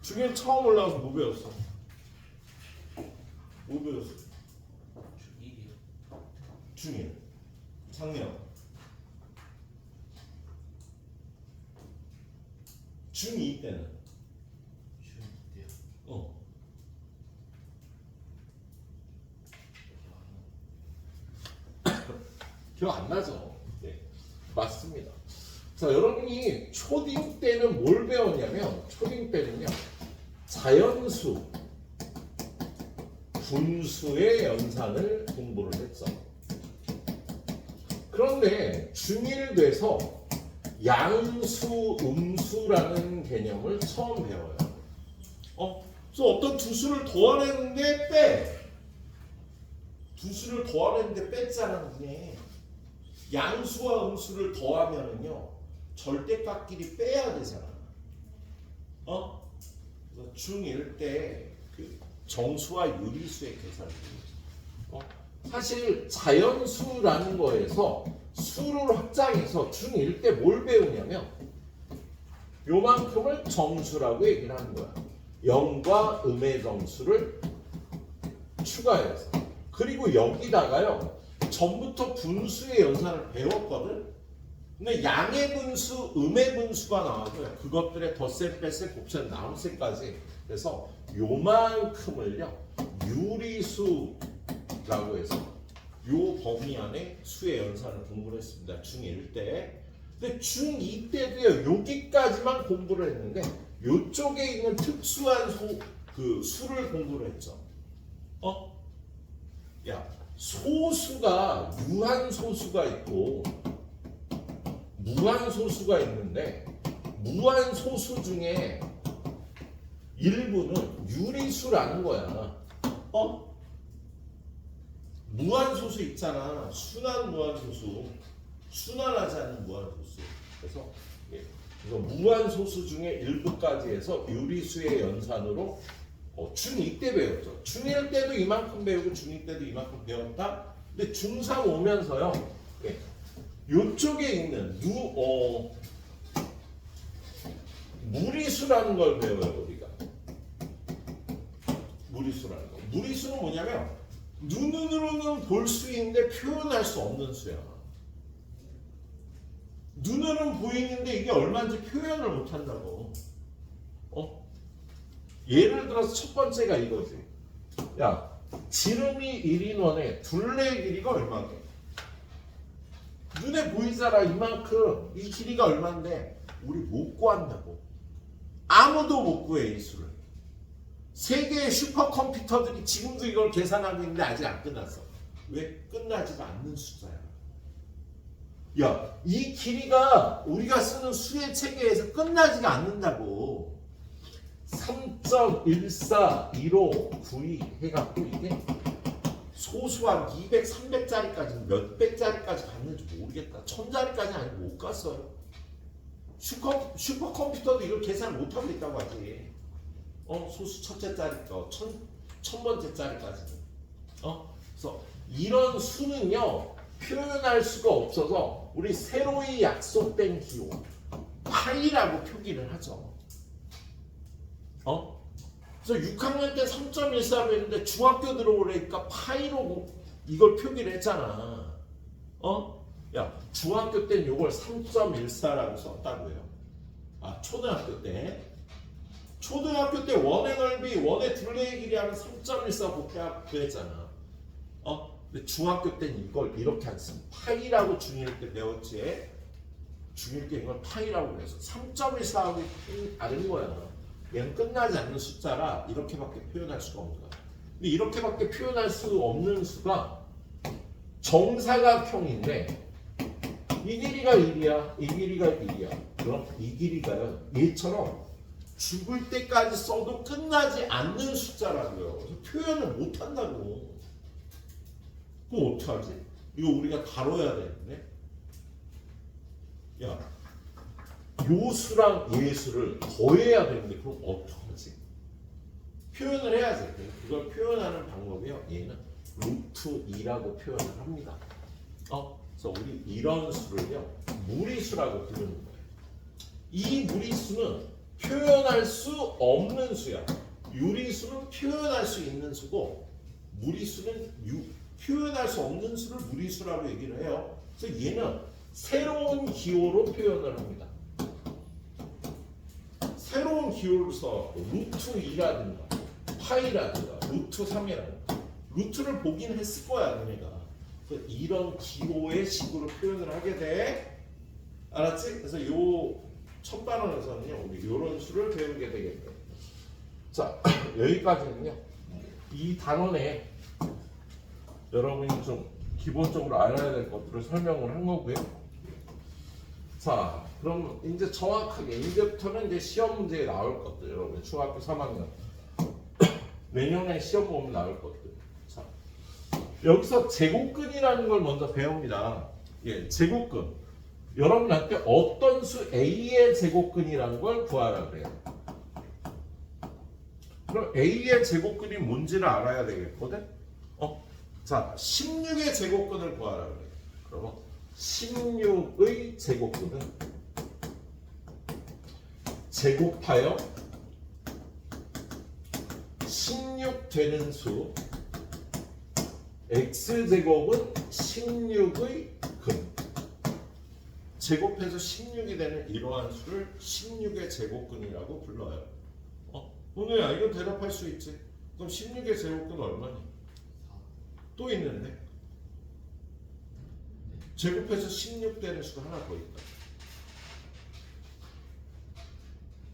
중일 처음 올라와서 뭐 배웠어? 뭐 배웠어? 중일이요. 중일. 작년. 중2 때는. 중일이요. 어. 기억 안 나죠? 네. 맞습니다. 자, 여러분이 초딩 때는 뭘 배웠냐면, 초딩 때는요, 자연수, 분수의 연산을 공부를 했죠. 그런데 중1 돼서 양수, 음수라는 개념을 처음 배워요. 그래서 어떤 두 수를 더하는데 빼. 두 수를 더하는데 뺐잖아, 그게. 양수와 음수를 더하면은요, 절대값끼리 빼야 되잖아. 그래서 중1 때 그 정수와 유리수의 계산을 사실 자연수라는 거에서 수를 확장해서 중1 때 뭘 배우냐면 요만큼을 정수라고 얘기를 하는 거야. 0과 음의 정수를 추가해서. 그리고 여기다가요, 전부터 분수의 연산을 배웠거든. 근데 양의 분수, 음의 분수가 나와도요, 그것들의 덧셈, 뺄셈, 곱셈, 나눗셈까지. 그래서 요만큼을요, 유리수라고 해서 요 범위 안에 수의 연산을 공부를 했습니다. 중1 때. 근데 중2 때도요, 여기까지만 공부를 했는데 요쪽에 있는 특수한 수를 공부를 했죠. 야, 소수가 유한소수가 있고 무한소수가 있는데 무한소수 중에 일부는 유리수라는 거야. 무한소수 있잖아. 순환 무한소수. 순환하지 않는 무한소수. 그래서 무한소수 중에 일부까지 해서 유리수의 연산으로 중2 때 배웠죠. 중1 때도 이만큼 배우고 중2 때도 이만큼 배웠다. 근데 중3 오면서요, 요쪽에 있는 무리수라는 걸 배워요, 우리가. 무리수라는 거. 무리수는 뭐냐면 눈으로는 볼 수 있는데 표현할 수 없는 수야. 눈으로는 보이는데 이게 얼마인지 표현을 못 한다고. 예를 들어서 첫 번째가 이거지. 야, 지름이 1인원에 둘레의 길이가 얼마게? 눈에 보이잖아, 이만큼. 이 길이가 얼만데 우리 못 구한다고. 아무도 못 구해, 이 수를. 세계의 슈퍼컴퓨터들이 지금도 이걸 계산하고 있는데 아직 안 끝났어. 왜? 끝나지가 않는 숫자야. 야, 이 길이가 우리가 쓰는 수의 체계에서 끝나지가 않는다고. 3.141592 해갖고 이게 소수한 200, 300짜리까지 몇 백짜리까지 갔는지 모르겠다. 1000짜리까지 아니고 못 갔어요. 슈퍼컴퓨터도 이걸 계산 못하고 있다고 하지. 소수 첫째짜리 거, 1000번째짜리까지는. 그래서 이런 수는요, 표현할 수가 없어서 우리 새로이 약속된 기호, 파이라고 표기를 하죠. 그래서 6학년 때 3.14로 했는데 중학교 들어오려니까 파이로 이걸 표기를 했잖아. 야, 중학교 때는 이걸 3.14라고 썼다고요. 초등학교 때. 초등학교 때 원의 넓이, 원의 둘레의 길이 하면 3.14 곱하기 했잖아. 근데 중학교 때는 이걸 이렇게 안 쓰면 파이라고 중1 때 배웠지. 중1 때 이걸 파이라고 그래서 3.14하고 다른 거야. 얘는 끝나지 않는 숫자라 이렇게밖에 표현할 수가 없는 거야. 근데 이렇게밖에 표현할 수 없는 수가 정사각형인데 이 길이가 1이야, 이 길이가 1이야. 그럼 이 길이가요, 얘처럼 죽을 때까지 써도 끝나지 않는 숫자라고요. 그래서 표현을 못 한다고. 그럼 어떡하지? 이거 우리가 다뤄야 되는데. 야, 요 수랑 예수를 더해야 되는데 그럼 어떡하지? 표현을 해야지. 그걸 표현하는 방법이요, 얘는 루트 2라고 표현을 합니다. 그래서 우리 이런 수를요, 무리수라고 부르는 거예요. 이 무리수는 표현할 수 없는 수야. 유리수는 표현할 수 있는 수고 무리수는 표현할 수 없는 수를 무리수라고 얘기를 해요. 그래서 얘는 새로운 기호로 표현을 합니다. 새로운 기호를 써. 루트 2라든가 파이라든가 루트 3이라든가 루트를 보긴 했을 거야 너네가. 그래서 이런 기호의 식으로 표현을 하게 돼. 알았지? 그래서 요 첫 단원에서는요 우리 요런 수를 배우게 되겠네. 자 여기까지는요 이 단원에 여러분이 좀 기본적으로 알아야 될 것들을 설명을 한 거고요. 자 그럼 이제 정확하게 이제부터는 이제 시험 문제에 나올 것들 여러분 중학교 3학년 내년에 시험 보면 나올 것들. 자 여기서 제곱근이라는 걸 먼저 배웁니다. 예, 제곱근. 여러분한테 어떤 수 A의 제곱근이라는 걸 구하라 그래요. 그럼 A의 제곱근이 뭔지를 알아야 되겠거든. 자 16의 제곱근을 구하라 그래요. 그러면 16의 제곱근은 제곱하여 16 되는 수 x제곱은 16의 근. 제곱해서 16이 되는 이러한 수를 16의 제곱근이라고 불러요. 오늘야 이건 대답할 수 있지. 그럼 16의 제곱근 얼마니? 또 있는데 제곱해서 16 되는 수가 하나 더 있다.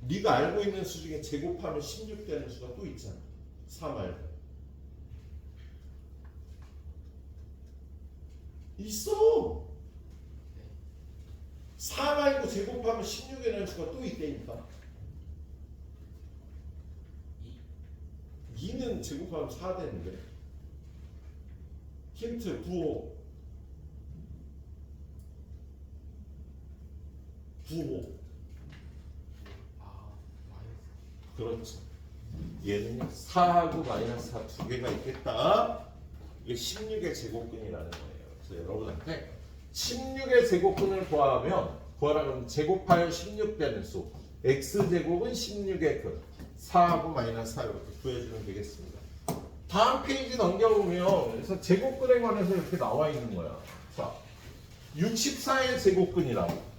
네가 알고 있는 수 중에 제곱하면 16 되는 수가 또 있잖아. 4 말고 있어. 4 말고 제곱하면 16이 되는 수가 또 있다니까. 2는 제곱하면 4 되는데. 힌트 9호 9호. 그렇죠. 얘는 4하고 마이너스 4 두 개가 있겠다. 이게 16의 제곱근이라는 거예요. 그래서 여러분한테 16의 제곱근을 구하라면 제곱하여 16 되는 수 x제곱은 16의 근 4하고 마이너스 4 이렇게 구해주면 되겠습니다. 다음 페이지 넘겨보면 그래서 제곱근에 관해서 이렇게 나와 있는 거야. 자, 64의 제곱근이라고.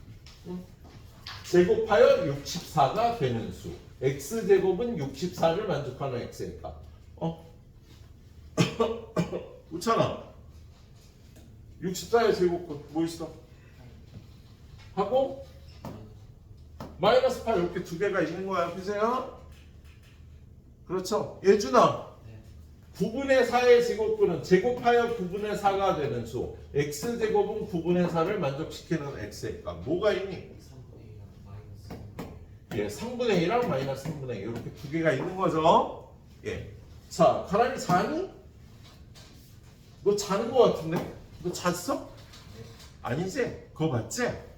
제곱하여 64가 되는 수 x제곱은 64를 만족하는 x니까. 그렇잖아. 64의 제곱근 뭐 있어? 하고 마이너스 8 이렇게 두 개가 있는 거야. 보세요. 그렇죠. 예준아. 9분의 4의 제곱근은 제곱하여 9분의 4가 되는 수 x제곱은 9분의 4를 만족시키는 x니까 뭐가 있니? 3분의 2랑 마이너스 3분의 2. 예, 3분의 1이랑 마이너스 3분의 2 이렇게 두 개가 있는 거죠. 예. 자, 가람이 자니? 너 자는 거 같은데? 너 잤어? 아니지? 그거 맞지?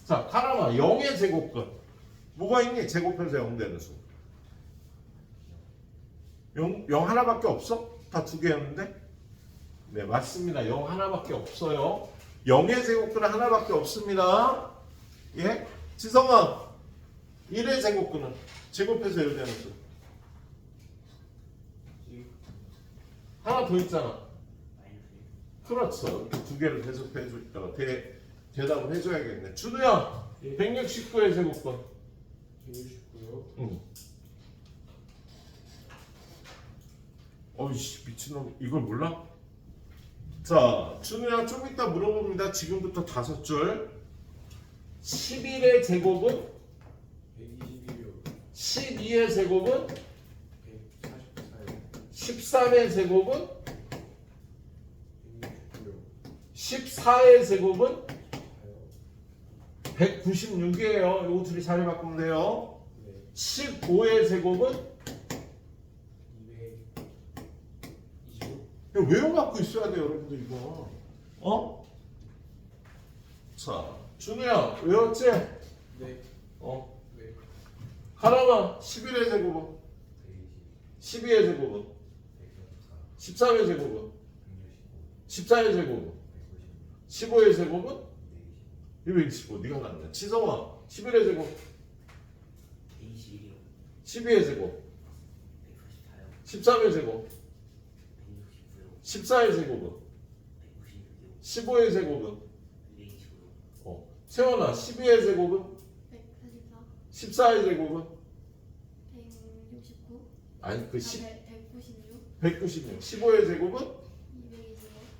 자, 가람아 0의 제곱근 뭐가 있니? 제곱해서 0 되는 수 0 하나밖에 없어? 다 두 개였는데? 네, 맞습니다. 0 하나밖에 없어요. 0의 제곱근은 하나밖에 없습니다. 예? 지성아 1의 제곱근은 제곱해서 1 되는 수 하나 더 있잖아. 그렇죠. 이렇게 두 개를 대답을 해줘야겠네. 준우야, 169의 제곱근. 169요? 응. 어이씨 미친놈 이걸 몰라? 자, 준우야 좀 이따 물어봅니다. 지금부터 5줄. 11의 제곱은 121요. 12의 제곱은 144요. 13의 제곱은 169요. 14의 제곱은 196이에요. 요거 둘이 자리 바꾸면 돼요. 네. 15의 제곱은 225. 이거 외워갖고 있어야 돼요, 여러분들 이거. 자, 준우야 외웠지? 네. 네. 하나만 11의 제곱은 12의 제곱은 13의 제곱은 14의 제곱은 15의 제곱은 225. 네가 맞네. 지성아 11의 제곱 12의 제곱 194요. 13의 제곱 169요. 14의 제곱은 196요. 15의 제곱은 225요. 세원아 12의 제곱은 144, 14의 제곱은 169, 아니 그 10, 196, 196 15의 제곱은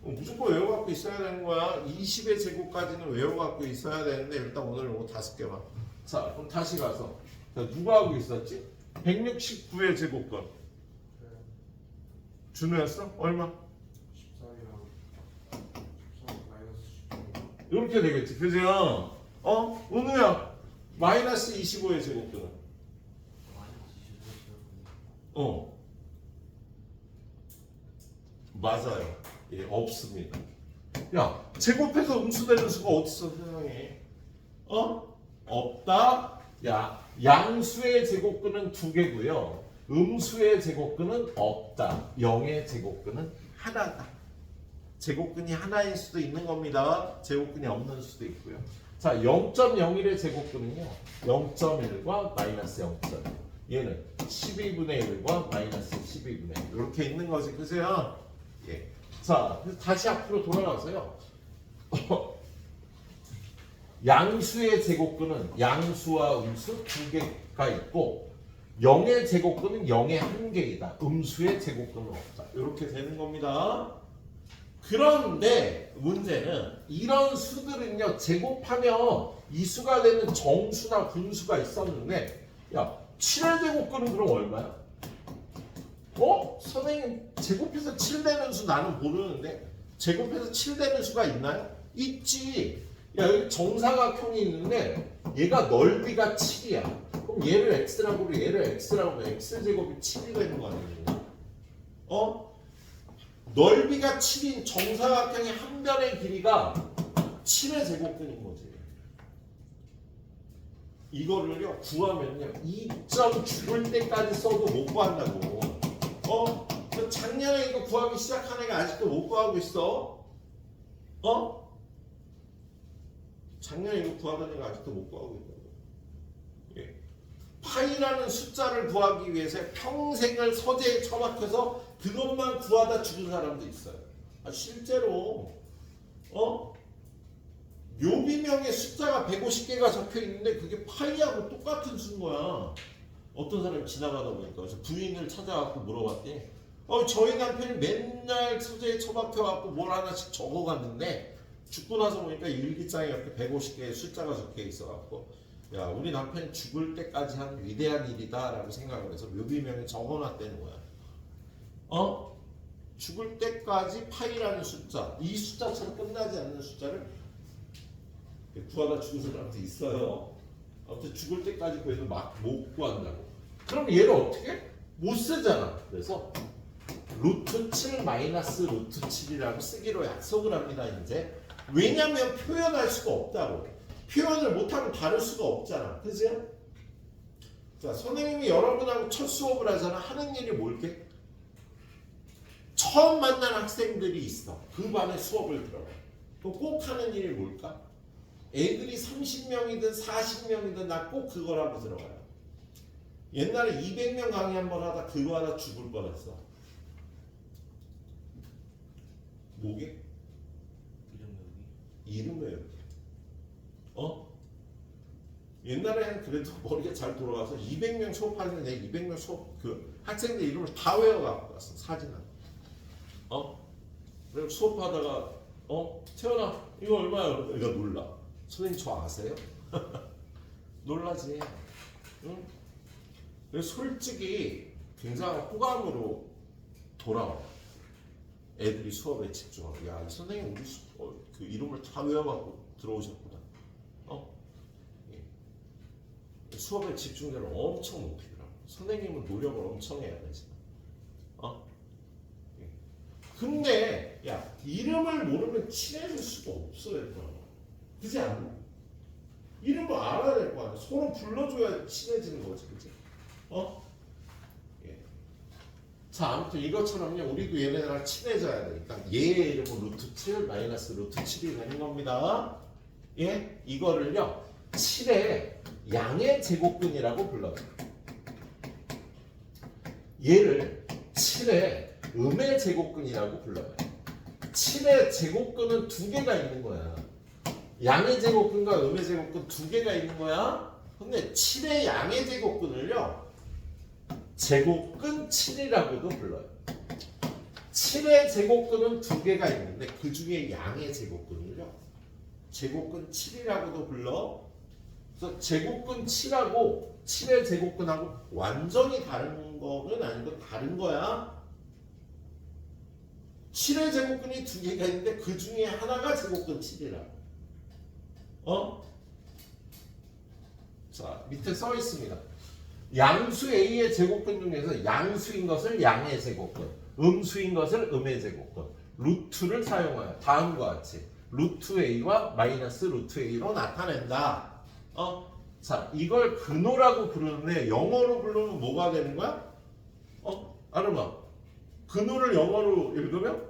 225, 무조건 외워갖고 있어야 되는 거야. 20의 제곱까지는 외워갖고 있어야 되는데 일단 오늘 이거 5개만. 자 그럼 다시 가서 자, 누가 하고 있었지? 169의 제곱권 준우였어? 얼마? 14이랑 14 마이너스 10. 이렇게 되겠지 그죠? 은우야 마이너스 25의 제곱권은 맞아요. 예, 없습니다. 야, 제곱해서 음수되는 수가 어딨어, 세상에? 없다. 야, 양수의 제곱근은 2개고요. 음수의 제곱근은 없다. 0의 제곱근은 하나다. 제곱근이 하나일 수도 있는 겁니다. 제곱근이 없는 수도 있고요. 자, 0.01의 제곱근은요. 0.1과 마이너스 0.1. 얘는 12분의 1과 마이너스 12분의 1. 이렇게 있는 거지. 그죠? 예. 자, 그래서 다시 앞으로 돌아가서요. 양수의 제곱근은 양수와 음수 2개가 있고 0의 제곱근은 0의 1개이다. 음수의 제곱근은 없다. 이렇게 되는 겁니다. 그런데 문제는 이런 수들은요. 제곱하면 이수가 되는 정수나 분수가 있었는데 야 7의 제곱근은 그럼 얼마야? 선생님 제곱해서 7 되는 수 나는 모르는데 제곱해서 7 되는 수가 있나요? 있지. 야 여기 정사각형이 있는데 얘가 넓이가 7이야. 그럼 얘를 x라고 그래 얘를 x라고 하면 x제곱이 7이 되는 거 아니에요? 넓이가 7인 정사각형의 한 변의 길이가 7의 제곱근인 거지. 이거를요 구하면요 2점 죽을 때까지 써도 못 구한다고. 작년에 이거 구하기 시작한 애가 아직도 못 구하고 있어. 작년에 이거 구하던 애가 아직도 못 구하고 있다고. 예. 파이라는 숫자를 구하기 위해서 평생을 서재에 처박혀서 그것만 구하다 죽은 사람도 있어요. 실제로 묘비명의 숫자가 150개가 적혀 있는데 그게 파이하고 똑같은 수인 거야. 어떤 사람이 지나가다 보니까 그래서 부인을 찾아갖고 물어봤더니 저희 남편이 맨날 서재에 처박혀갖고 뭘 하나씩 적어갔는데 죽고 나서 보니까 일기장에 이렇게 150개의 숫자가 적혀 있어갖고 야 우리 남편이 죽을 때까지 한 위대한 일이다 라고 생각을 해서 묘비명에 적어놨다는 거야. 죽을 때까지 파이라는 숫자 이 숫자처럼 끝나지 않는 숫자를 구하다 죽은 사람도 있어요. 아무튼 죽을 때까지 구해도 막 못 구한다고. 그럼 얘를 어떻게? 못 쓰잖아. 그래서 루트 7 마이너스 루트 7이라고 쓰기로 약속을 합니다. 이제 왜냐면 표현할 수가 없다고. 표현을 못하면 다룰 수가 없잖아. 그죠? 자, 선생님이 여러분하고 첫 수업을 하잖아. 하는 일이 뭘게? 처음 만난 학생들이 있어. 그 반에 수업을 들어가. 그럼 꼭 하는 일이 뭘까? 애들이 30명이든 40명이든 나 꼭 그걸 하고 들어가요. 옛날에 200명 강의 한 번 하다 그거 하다 죽을 뻔했어. 뭐게? 이름 외우기. 옛날에는 그래도 머리가 잘 돌아가서 200명 수업하는데 내 200명 수업 그 학생들 이름을 다 외워갖고 왔어. 사진은. 그리고 수업하다가 태연아 이거 얼마야? 얘가 놀라. 선생님 저 아세요? 놀라지. 응? 그래서 솔직히 굉장히 호감으로 돌아와. 애들이 수업에 집중하고 야, 이 선생님 우리 그 이름을 다 외워갖고 들어오셨구나. 예. 수업에 집중도를 엄청 높이더라고. 선생님은 노력을 엄청 해야 되지. 예. 근데 야, 이름을 모르면 친해질 수가 없어요. 그지 않나? 이름을 알아야 될 거 아니야. 서로 불러줘야 친해지는 거지, 그지? 예. 자, 아무튼 이것처럼요, 우리도 얘네랑 친해져야 되니까 얘 이름은 루트 7 마이너스 루트 7이 되는 겁니다. 예, 이거를요 7의 양의 제곱근이라고 불러요. 얘를 7의 음의 제곱근이라고 불러요. 7의 제곱근은 두 개가 있는 거야. 양의 제곱근과 음의 제곱근 두 개가 있는 거야. 근데 7의 양의 제곱근을요, 제곱근 7이라고도 불러요. 7의 제곱근은 두 개가 있는데 그 중에 양의 제곱근을요, 제곱근 7이라고도 불러. 그래서 제곱근 7하고 7의 제곱근하고 완전히 다른 거는 아니고 다른 거야. 7의 제곱근이 두 개가 있는데 그 중에 하나가 제곱근 7이라고. 자, 밑에 써 있습니다. 양수 A의 제곱근 중에서 양수인 것을 양의 제곱근, 음수인 것을 음의 제곱근, 루트를 사용하여 다음과 같이 루트 A와 마이너스 루트 A로 나타낸다. 자, 이걸 근호라고 부르는데 영어로 부르면 뭐가 되는 거야? 아름아, 근호를 영어로 읽으면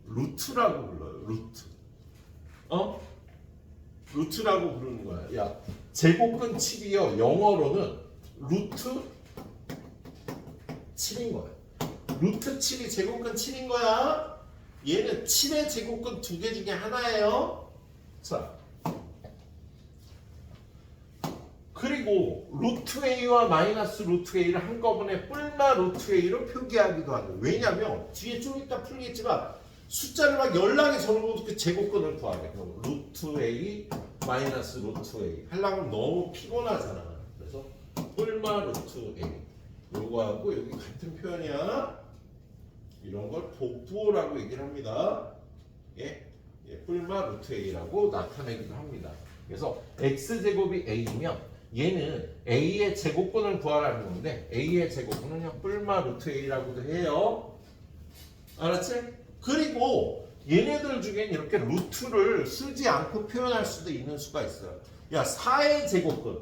루트라고 불러요. 루트. 루트라고 부르는 거야. 야, 제곱근 7이요. 영어로는 루트 7인 거야. 루트 7이 제곱근 7인 거야. 얘는 7의 제곱근 두 개 중에 하나예요. 자, 그리고 루트 A와 마이너스 루트 A를 한꺼번에 뿔마 루트 A로 표기하기도 하죠. 왜냐면 뒤에 좀 이따 풀리겠지만 숫자를 막 연락에 적어놓고 그 제곱근을 구하게. 그럼 루트 A 마이너스 루트 A 하려면 너무 피곤하잖아. 그래서 뿔마 루트 A 요거하고 여기 같은 표현이야. 이런 걸 복부호라고 얘기를 합니다. 예, 뿔마 루트 A라고 나타내기도 합니다. 그래서 X제곱이 A면 얘는 A의 제곱근을 구하라는 건데 A의 제곱근은요 뿔마 루트 A라고도 해요. 알았지? 그리고 얘네들 중엔 이렇게 루트를 쓰지 않고 표현할 수도 있는 수가 있어요. 야, 4의 제곱근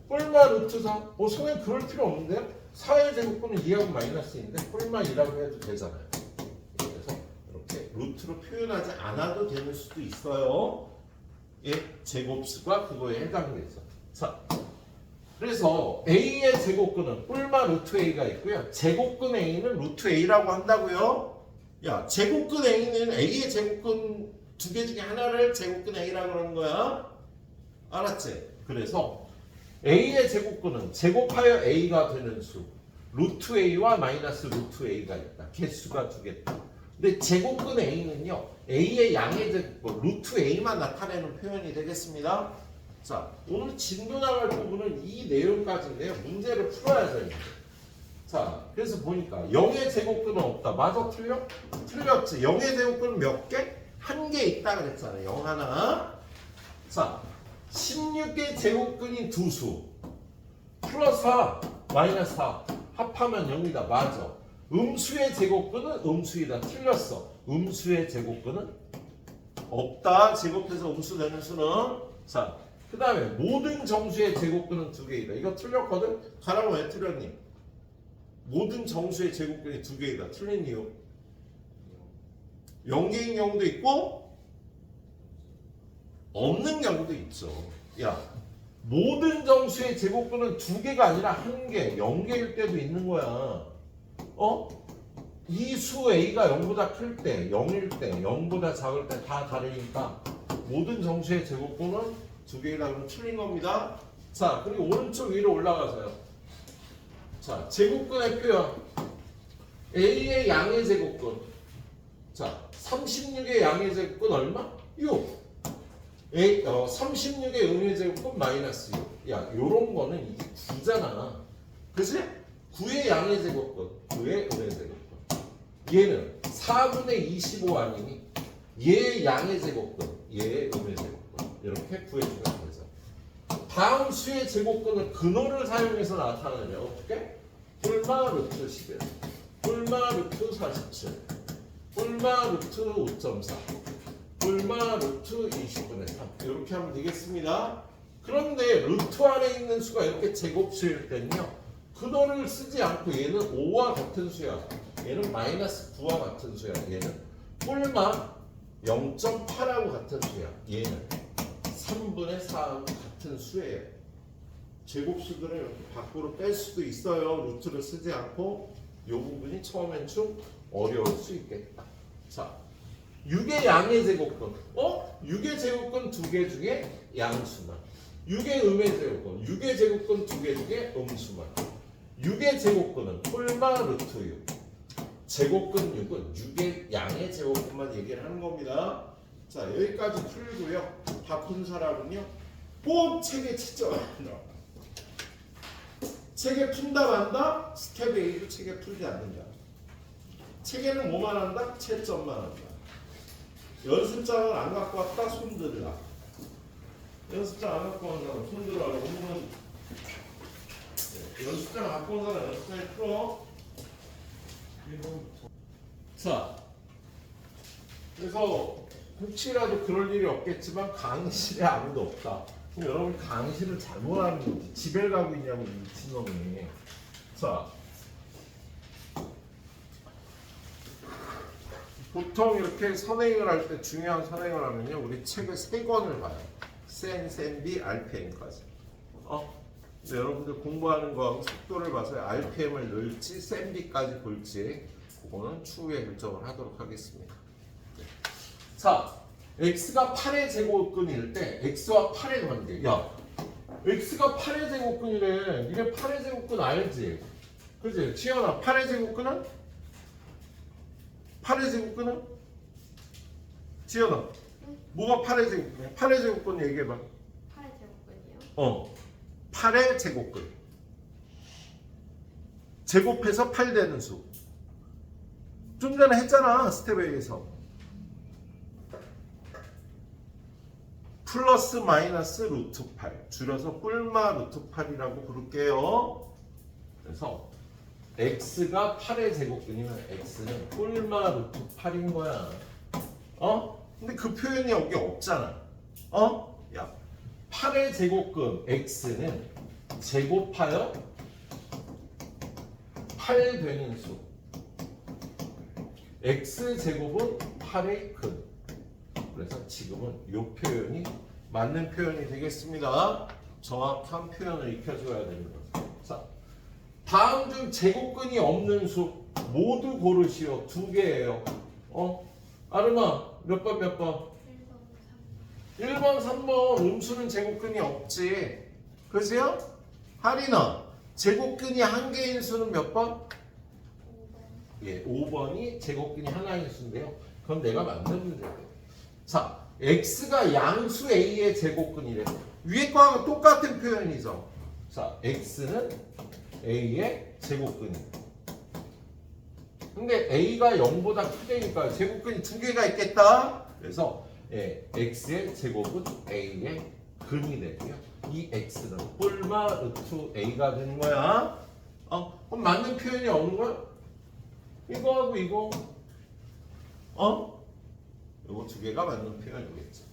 뿔마 루트 4. 선생님 그럴 필요 없는데요? 4의 제곱근은 2하고 마이너스인데 뿔마 2라고 해도 되잖아요. 그래서 이렇게 루트로 표현하지 않아도 되는 수도 있어요. 예, 제곱수가 그거에 해당돼서. 자, 그래서 A의 제곱근은 뿔마 루트 A가 있고요. 제곱근 A는 루트 A라고 한다고요. 야, 제곱근 A는 A의 제곱근 두 개 중에 하나를 제곱근 A라고 하는 거야. 알았지? 그래서 A의 제곱근은 제곱하여 A가 되는 수 루트 A와 마이너스 루트 A가 있다. 개수가 두 개다. 근데 제곱근 A는요 A의 양의 제곱근 루트 A만 나타내는 표현이 되겠습니다. 자, 오늘 진도 나갈 부분은 이 내용까지인데요. 문제를 풀어야죠. 자, 그래서 보니까 0의 제곱근은 없다. 맞아? 틀려? 틀렸지. 0의 제곱근은 몇 개? 한 개 있다 그랬잖아요. 0 하나. 자, 16의 제곱근이 두 수. 플러스 4, 마이너스 4. 합하면 0이다. 맞아. 음수의 제곱근은 음수이다. 틀렸어. 음수의 제곱근은 없다. 제곱해서 음수 되는 수는. 자, 그 다음에 모든 정수의 제곱근은 두 개이다. 이거 틀렸거든? 가라고 왜 틀렸니? 모든 정수의 제곱근이 두 개이다. 틀린 이유. 0개인 경우도 있고 없는 경우도 있죠. 야, 모든 정수의 제곱근은 두 개가 아니라 한 개, 0개일 때도 있는 거야. 이 수 A가 0보다 클 때, 0일 때, 0보다 작을 때 다 다르니까 모든 정수의 제곱근은 두 개이다. 그러면 틀린 겁니다. 자, 그리고 오른쪽 위로 올라가서요. 자, 제곱근의 표현. A의 양의 제곱근. 자, 36의 양의 제곱근 얼마? 6. 36의 음의 제곱근 마이너스 6. 야, 요런 거는 이게 9잖아. 그치? 9의 양의 제곱근, 9의 음의 제곱근. 얘는 4분의 25 아니니 얘의 양의 제곱근, 얘의 음의 제곱근. 이렇게 구해주면 되죠. 다음 수의 제곱근은 근호를 사용해서 나타내냐. 어떻게? 뿔마 루트 11, 뿔마 루트 47, 뿔마 루트 5.4, 뿔마 루트 20분의 3. 이렇게 하면 되겠습니다. 그런데 루트 안에 있는 수가 이렇게 제곱수일 때는요, 근호를 쓰지 않고 얘는 5와 같은 수야. 얘는 마이너스 9와 같은 수야. 얘는 뿔마 0.8하고 같은 수야. 얘는 3분의 4하고 같은 수예요. 제곱수들을 이렇게 밖으로 뺄 수도 있어요. 루트를 쓰지 않고 이 부분이 처음엔 좀 어려울 수 있겠다. 자, 6의 양의 제곱근. 6의 제곱근 2개 중에 양수만. 6의 음의 제곱근. 6의 제곱근 2개 중에 음수만. 6의 제곱근은 폴마 루트 6. 제곱근 6은 6의 양의 제곱근만 얘기를 하는 겁니다. 자, 여기까지 풀고요. 다 푼 사람은요. 꼭 책에 채점한다. 책에 푼다 만다. 스텝 A도 책에 풀지 않는다. 책에는 뭐만 한다? 채점만 한다. 연습장을 안 갖고 왔다? 손들라. 연습장 안 갖고 온 사람 손들라. 오늘은 연습장 갖고 온 사람 연습장에 풀어. 자, 그래서 혹시라도 그럴 일이 없겠지만 강의실에 아무도 없다. 그럼 여러분 강의실을 잘못 하는 거지. 집에 가고 있냐고 이 미친놈이. 자, 보통 이렇게 선행을 할 때 중요한 선행을 하면요, 우리 책을 3권을 봐요. 센, B, RPM까지. 근데 여러분들 공부하는 거하고 속도를 봐서 RPM을 넣을지 센, B까지 볼지 그거는 추후에 결정을 하도록 하겠습니다. 자, x가 8의 제곱근일 때 x와 8의 관계. 야, x가 8의 제곱근이래. 니네 8의 제곱근 알지? 그지? 지연아, 8의 제곱근은? 8의 제곱근은? 지연아, 뭐가 8의 제곱근이야? 8의 제곱근 얘기해봐. 8의 제곱근이요? 8의 제곱근. 제곱해서 8 되는 수. 좀 전에 했잖아, 스텝 A에서. 플러스 마이너스 루트 8. 줄여서 뿔마 루트 8이라고 부를게요. 그래서 x가 8의 제곱근이면 x는 뿔마 루트 8인 거야. 근데 그 표현이 여기 없잖아. 야, 8의 제곱근 x는 제곱하여 8 되는 수. x제곱은 8의 근. 그래서 지금은 이 표현이 맞는 표현이 되겠습니다. 정확한 표현을 익혀줘야 됩니다. 자, 다음 중 제곱근이 없는 수 모두 고르시오. 2개예요. 아르마 몇 번 몇 번? 1번 3번. 음수는 제곱근이 없지. 그죠? 하리나 제곱근이 한 개인 수는 몇 번? 5번. 예, 5번이 제곱근이 하나인 수인데요. 그건 내가 만든 문제예요. 자, x가 양수 a의 제곱근이래. 위에 거하고 똑같은 표현이죠. 자, x는 a의 제곱근이. 근데 a가 0보다 크다니까 제곱근이 2개가 있겠다. 그래서 x의 제곱은 a의 근이 되고요. 이 x는 뿔마 루트 a가 되는 거야. 그럼 맞는 표현이 없는 거야? 이거하고 이거. 이거 2개가 맞는 표현이겠죠.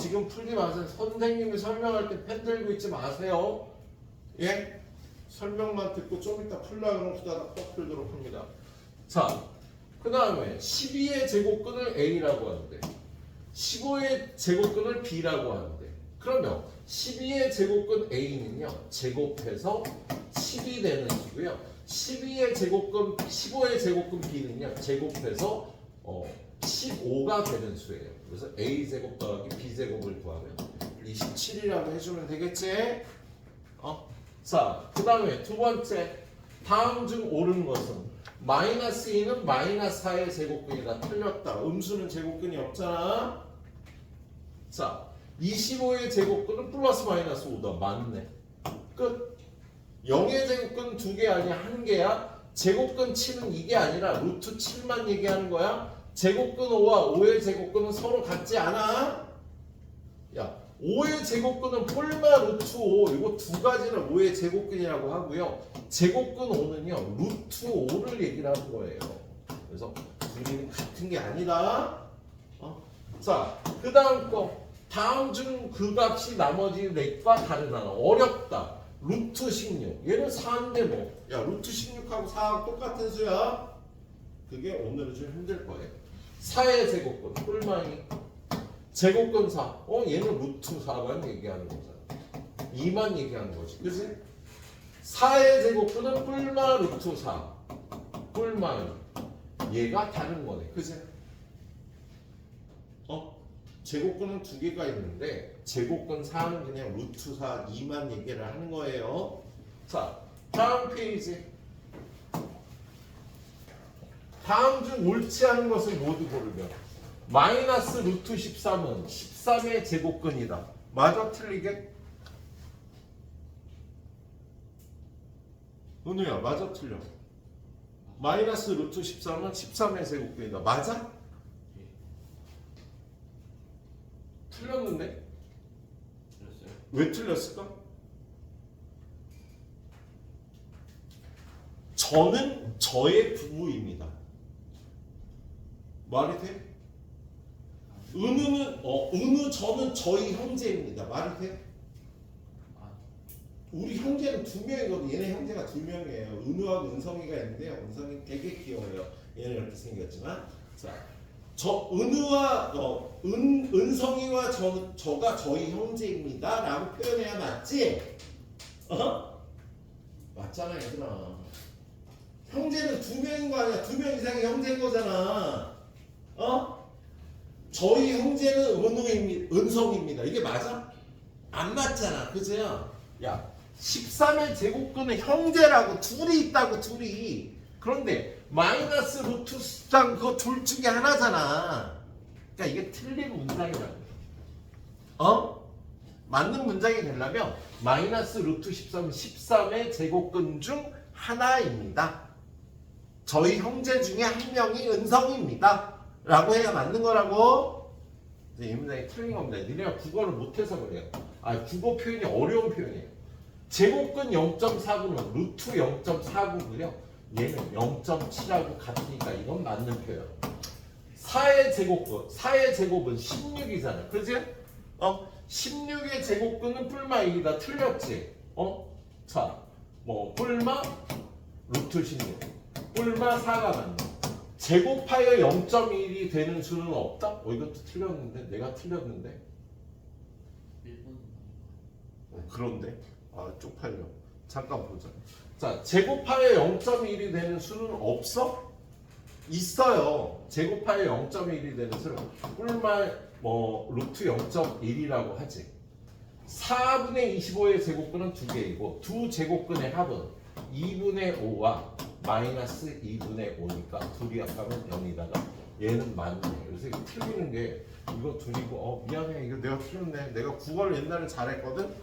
지금 풀지 마세요. 선생님이 설명할 때 펜 들고 있지 마세요. 예? 설명만 듣고 좀 이따 풀라 그러면 후다닥 뻑 풀도록 합니다. 자, 그 다음에 12의 제곱근을 a라고 하는데 15의 제곱근을 b라고 하는데 그러면 12의 제곱근 a는요 제곱해서 10이 되는 수고요. 12의 제곱근 15의 제곱근 b는요 제곱해서 15가 되는 수예요. 그래서 a제곱 더하기 b제곱을 구하면 27이라고 해주면 되겠지? 자, 그 다음에 두 번째 다음 중 옳은 것은 마이너스 2는 마이너스 4의 제곱근이다. 틀렸다. 음수는 제곱근이 없잖아. 자, 25의 제곱근은 플러스 마이너스 5다. 맞네. 끝. 0의 제곱근 2개 아니야? 1개야? 제곱근 7은 이게 아니라 루트 7만 얘기하는 거야. 제곱근 5와 5의 제곱근은 서로 같지 않아? 야, 5의 제곱근은 폴마 루트 5. 이거 두 가지를 5의 제곱근이라고 하고요. 제곱근 5는요 루트 5를 얘기를 하는 거예요. 그래서 둘이 같은 게 아니다. 자, 그 다음 거. 다음 중 그 값이 나머지 넷과 다르다. 어렵다. 루트 16. 얘는 4인데 뭐. 야, 루트 16하고 4하고 똑같은 수야. 그게 오늘은 좀 힘들 거예요. 4의 제곱근. 뿔마이. 제곱근 4. 얘는 루트 4만 얘기하는 거잖아. 2만 얘기하는 거지. 그치? 4의 제곱근은 뿔마 루트 4. 뿔마 얘가 다른 거네. 그치? 제곱근은 두 개가 있는데 제곱근 4는 그냥 루트 4 2만 얘기를 하는 거예요. 자, 다음 페이지. 다음 중 옳지 않은 것을 모두 고르면 마이너스 루트 13은 13의 제곱근이다. 맞아? 틀리게? 은우야, 맞아? 틀려? 마이너스 루트 13은 13의 제곱근이다. 맞아? 틀렸는데? 틀렸어요? 왜 틀렸을까? 저는 저의 부부입니다. 말이 돼? 은우 저는 저희 형제입니다. 말이 돼? 아, 우리 형제는 두 명이거든. 얘네 형제가 두 명이에요. 은우하고 은성이가 있는데요. 은성이 되게 귀여워요. 얘는 이렇게 생겼지만, 자, 은우와 은성이와 저가 저희 형제입니다라고 표현해야 맞지? 맞잖아, 얘들아. 형제는 두 명인 거 아니야? 두 명 이상의 형제인 거잖아. 저희 형제는 은성입니다. 이게 맞아? 안 맞잖아. 그죠? 야, 13의 제곱근은 형제라고 둘이 있다고, 둘이. 그런데 마이너스 루트 13 그거 둘 중에 하나잖아. 그러니까 이게 틀린 문장이라고. 맞는 문장이 되려면 마이너스 루트 13은 13의 제곱근 중 하나입니다. 저희 형제 중에 한 명이 은성입니다. 라고 해야 맞는 거라고. 이 문장이 틀린 겁니다. 니네가 국어를 못해서 그래요. 국어 표현이 어려운 표현이에요. 제곱근 0.49는 루트 0.49고요. 얘는 0.7하고 같으니까 이건 맞는 표현. 4의 제곱은 16이잖아. 그치? 16의 제곱근은 뿔마 1이다. 틀렸지? 자, 뿔마 루트 16. 뿔마 4가 맞네. 제곱하여 0.1이 되는 수는 없다? 이것도 틀렸는데? 내가 틀렸는데? 1번 그런데? 쪽팔려. 잠깐 보자. 자, 제곱하여 0.1이 되는 수는 없어? 있어요. 제곱하여 0.1이 되는 수는 뿔마 루트 0.1이라고 하지. 4분의 25의 제곱근은 두 개이고 두 제곱근의 합은 2분의 5와 마이너스 2분의 5니까 둘이 합하면 0이다가 얘는 맞네. 그래서 이거 틀리는 게 이거 둘이고 미안해 이거 내가 틀렸네. 내가 국어를 옛날에 잘했거든.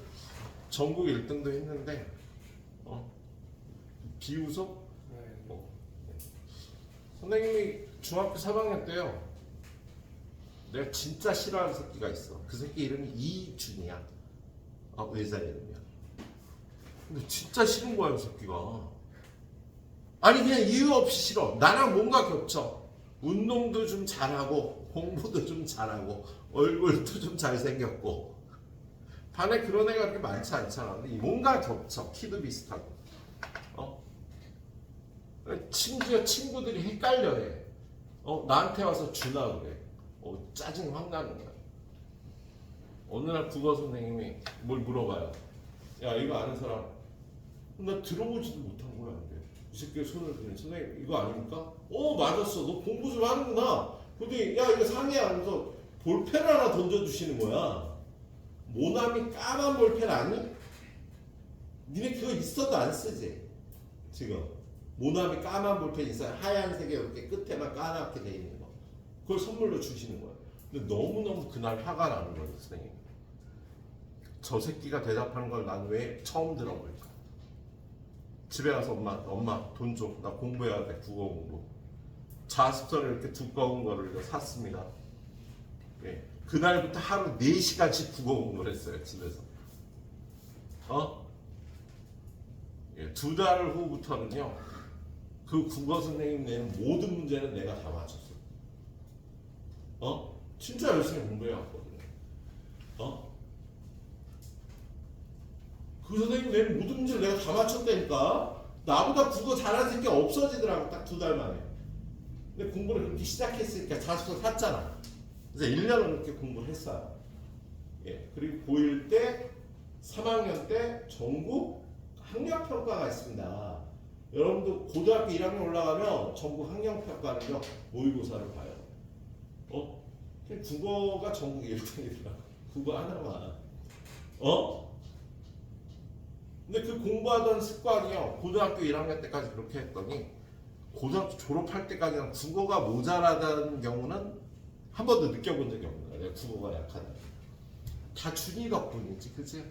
전국 1등도 했는데 비웃어? 네. 선생님이 중학교 3학년 때요. 내가 진짜 싫어하는 새끼가 있어. 그 새끼 이름이 이준이야. 의사 이름이야. 근데 진짜 싫은 거야, 이 새끼가. 아니 그냥 이유 없이 싫어. 나랑 뭔가 겹쳐. 운동도 좀 잘하고 공부도 좀 잘하고 얼굴도 좀 잘생겼고 반에 그런 애가 그렇게 많지 않잖아. 근데 뭔가 겹쳐. 키도 비슷하고. 심지어 친구들이 헷갈려해. 나한테 와서 준아 그래. 짜증 확 나는 거야. 어느 날 국어 선생님이 뭘 물어봐요. 야 이거 아는 사람? 나 들어보지도 못한 거야. 근데 이 새끼가 손을 드는 선생님 이거 아닙니까? 맞았어. 너 공부 좀 하는구나. 근데 야 이거 상이야 하면서 볼펜 하나 던져주시는 거야. 모나미 까만 볼펜 아니? 니네 그거 있어도 안 쓰지? 지금 모나미 까만 볼펜 있어요. 하얀색에 이렇게 끝에만 까맣게 돼 있는 거. 그걸 선물로 주시는 거야. 근데 너무너무 그날 화가 나는 거예요, 선생님. 저 새끼가 대답하는 걸 난 왜 처음 들어볼까? 집에 가서 엄마 돈 줘. 나 공부해야 돼. 국어 공부. 자습서를 이렇게 두꺼운 거를 이거 샀습니다. 예. 그날부터 하루 4시간씩 국어 공부를 했어요, 집에서. 예, 2달 후부터는요, 그 국어 선생님 내는 모든 문제는 내가 다 맞췄어. 진짜 열심히 공부해왔거든요. 그 선생님 내는 모든 문제를 내가 다 맞췄다니까. 나보다 국어 잘하는 새끼 없어지더라고, 딱 2달 만에. 근데 공부를 그렇게 시작했으니까 자습서 샀잖아. 그래서 1년을 그렇게 공부를 했어요. 예, 그리고 고1 때 3학년 때 전국 학력평가가 있습니다. 여러분도 고등학교 1학년 올라가면 전국 학력평가는요 모의고사를 봐요. 국어가 전국 1등이더라. 국어 하나만. 근데 그 공부하던 습관이요 고등학교 1학년 때까지 그렇게 했더니 고등학교 졸업할 때까지는 국어가 모자라다는 경우는 한 번도 느껴본 적이 없는 거야. 내가 국어가 약하다. 다 준이 덕분이지, 그치?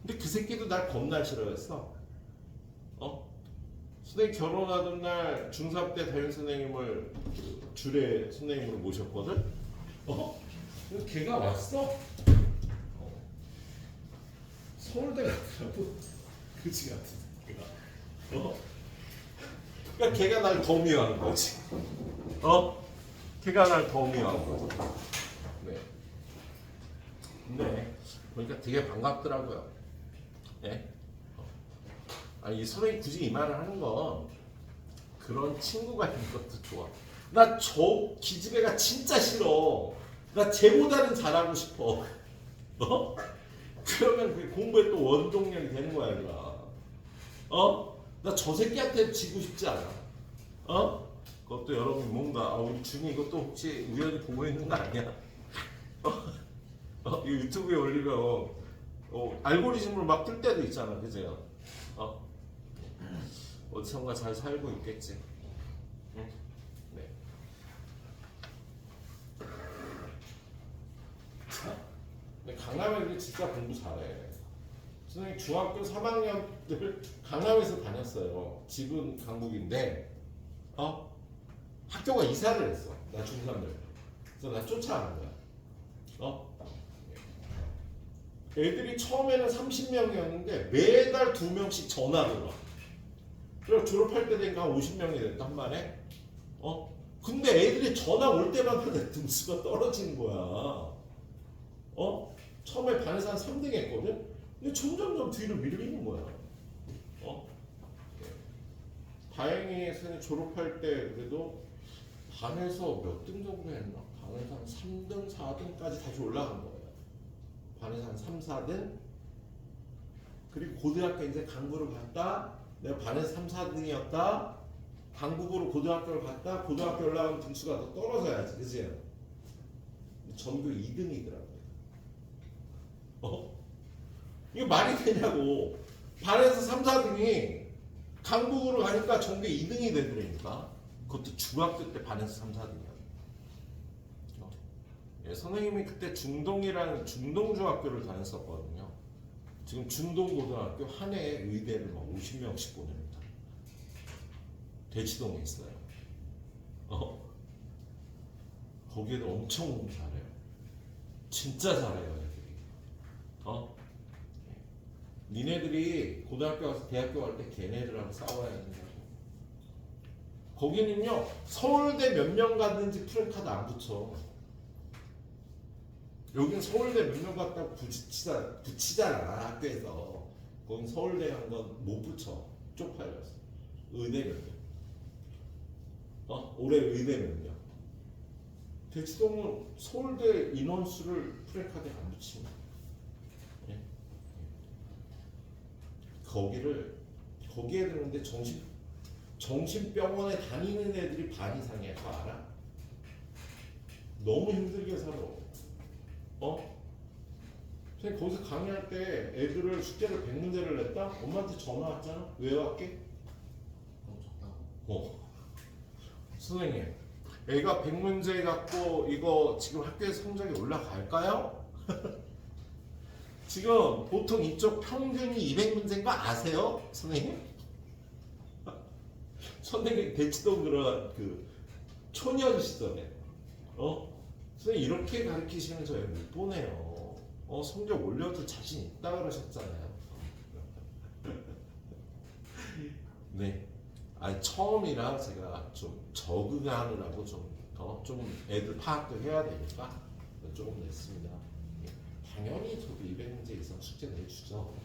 근데 그 새끼도 날 겁나 싫어했어. 선생님 결혼하던 날 중3 때 담임 선생님을 그 주례 선생님으로 모셨거든? 그래서 걔가 왔어. 서울대 같더라고. 그지 같은 새끼가. 그러니까 걔가 날 더 미워하는 거지. 걔가 날 더 미워하는 거지. 네. 근데 보니까 되게 반갑더라고요. 예? 아니, 이 선생님 굳이 이 말을 하는 건 그런 친구가 있는 것도 좋아. 나 저 기집애가 진짜 싫어. 나 쟤보다는 잘하고 싶어. 그러면 그 공부에 또 원동력이 되는 거야, 얘들아. 나 저 새끼한테 지고 싶지 않아. 그것도 여러분이 뭔가, 우리 준이 이것도 혹시 우연히 보고 있는 거 아니야? 이 유튜브에 올리면, 알고리즘으로 막 뜰 때도 있잖아, 그죠? 어디선가 잘 살고 있겠지. 응? 네. 근데 강남 애들이 진짜 공부 잘해. 선생님 중학교 3학년들 강남에서 다녔어요. 집은 강북인데, 학교가 이사를 했어. 나 중3들. 그래서 나 쫓아가는 거야. 애들이 처음에는 30명이었는데 매달 2명씩 전화를 와. 그래서 졸업할 때 되니까 50명이 됐다 한 번에. 근데 애들이 전화 올 때마다 내 등수가 떨어지는 거야. 처음에 반에서 한 3등 했거든? 근데 점점점 뒤로 밀리는 거야. 다행히 선생님 졸업할 때 그래도 반에서 몇 등 정도 했나? 반에서 한 3등, 4등까지 다시 올라간 거예요. 반에서 한 3, 4등. 그리고 고등학교 이제 강부를 갔다. 내가 반에서 3, 4등이었다. 강북으로 고등학교를 갔다. 고등학교 올라가면 등수가 더 떨어져야지, 그지? 전교 2등이더라고요. 이거 말이 되냐고. 반에서 3, 4등이 강북으로 가니까 전교 2등이 되더라니까. 그것도 중학교 때 반에서 3, 4등이야. 예, 선생님이 그때 중동이라는 중동중학교를 다녔었거든요. 지금 중동고등학교 한 해에 의대를 막 50명씩 보냅니다. 대치동에 있어요. 거기에도 엄청 공부 잘해요. 진짜 잘해요, 애들이. 니네들이 고등학교 가서 대학교 갈 때 걔네들하고 싸워야 된다고. 거기는요, 서울대 몇 명 갔는지 프랭카드 안 붙여. 여긴 서울대 몇 명 갔다고 붙이잖아, 학교에서. 거긴 서울대 한 건 못 붙여. 쪽팔렸어. 의대 몇 명? 올해 의대 몇 명? 대치동은 서울대 인원수를 프랭카드에 안 붙입니다. 예? 거기에 들었는데 정신병원에 다니는 애들이 반 이상이야. 그거 알아? 너무 힘들게 살아. 선생님 거기서 강의할 때 애들을 숙제를 100문제를 냈다? 엄마한테 전화 왔잖아? 왜 왔게? 선생님 애가 100문제 갖고 이거 지금 학교에서 성적이 올라갈까요? 지금 보통 이쪽 평균이 200문제인 거 아세요? 선생님? 선생님 대치동 그런 그 초년 시절에 선생님 이렇게 가르치시면 저희 못 보내요. 성적 올려도 자신 있다 그러셨잖아요. 네. 처음이라 제가 좀 적응하느라고 좀 애들 파악도 해야 되니까 조금 냈습니다. 당연히 저도 200문제 이상 숙제 내주죠.